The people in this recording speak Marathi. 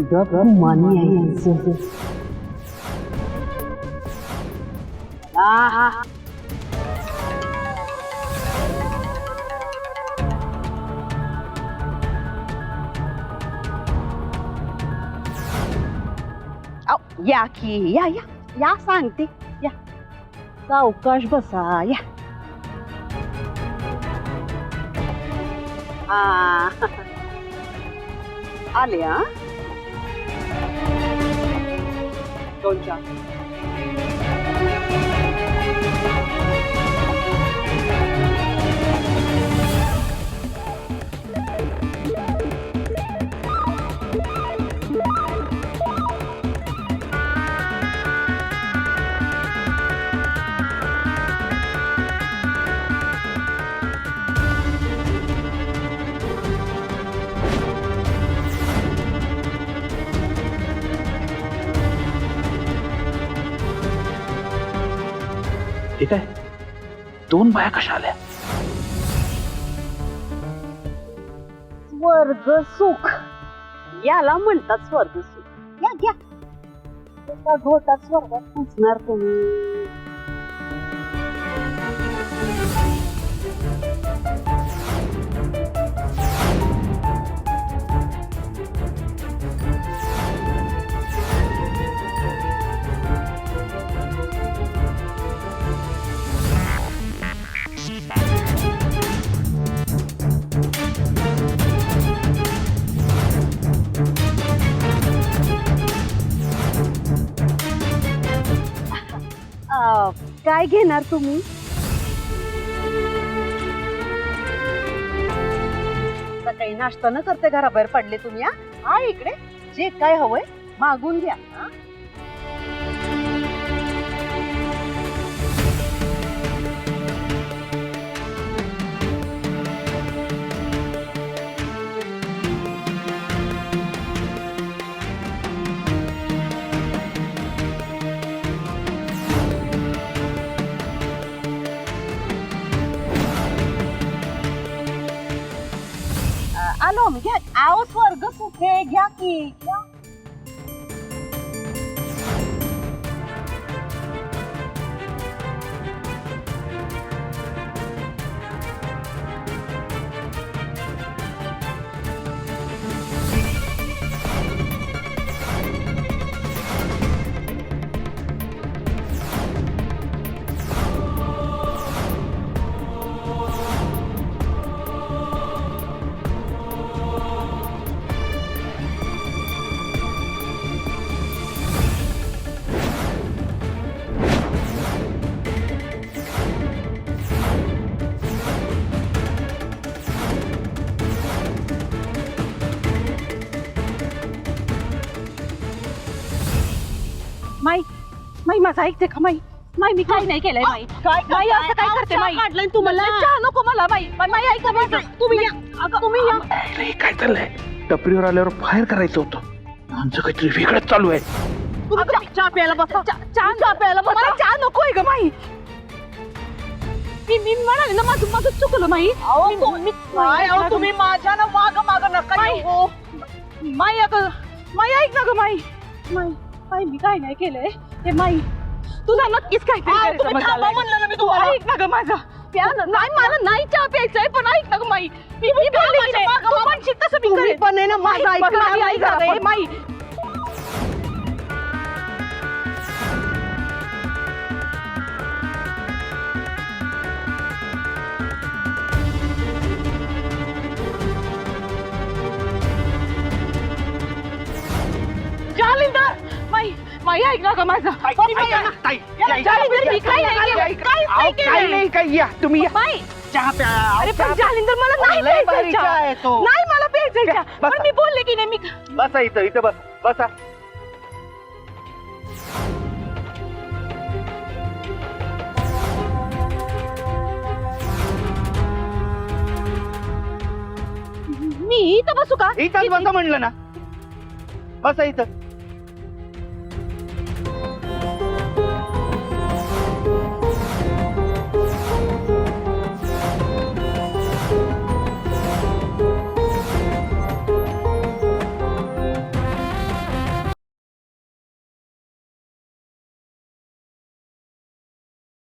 गप मानी यायचं. आहा. या की या या या सांगते या सावकाश बसा या. आले हा दोन चार. ठीक आहे. दोन बाया कशा आल्या? स्वर्ग सुख याला म्हणतात स्वर्ग सुख. या घ्या एका घोटात स्वर्गात पोचणार तुम्ही. काय घेणार तुम्ही? सकाळी नाश्ता न करते घराबाहेर पडले तुम्ही. हा इकडे जे काय हवंय मागून घ्या. आलो घ्या. आओ स्वर्ग सुखे घ्या की घ्या. माई माई माझं ऐकते का माई? माई मी काही नाही केलंय माई. माई असं काय करते माई? काढलंय तुम्हाला. चहा नको मला माई. माई ऐका माझं. तुम्ही या तुम्ही या. अरे, काय चाललंय? टपरीवर आल्यावर फायर करायचं होतं. आमचं काहीतरी वेगळंच चालू आहे. चहा प्यायला बसा. चहा प्यायला मला चहा नकोय ग माई. मी म्हणाले ना माझं चुकलं माई. तुम्ही माझ्या ना माग माग नका येऊ. माई अगं माई ऐक ना ग माई. माई माई मी काय नाही केलंय. हे माई तुझा नक्कीच काहीतरी म्हणलं ना मी तुम्हाला. ऐक ना ग माझा. नाही मला नाही चहा प्यायचंय पण ऐक ना ग माई. मी बोलले की नाही, तू म्हणशील तसं मी करेन. पण आहे ना माझं बघ, माई, ऐक ना ग, माई. जालिंदर माई माई ऐक ना ग माझं. तुम्ही माई चहा प्या. अरे पण जालिंदर मला नाही प्यायचंय चहा. नाही मला प्यायचंय चहा. बसा. पण मी बोलले की नाही मी. बसा इथं बस बसा. मी इथं बसू का? इथंच बसा म्हणलं ना. बसा इथं.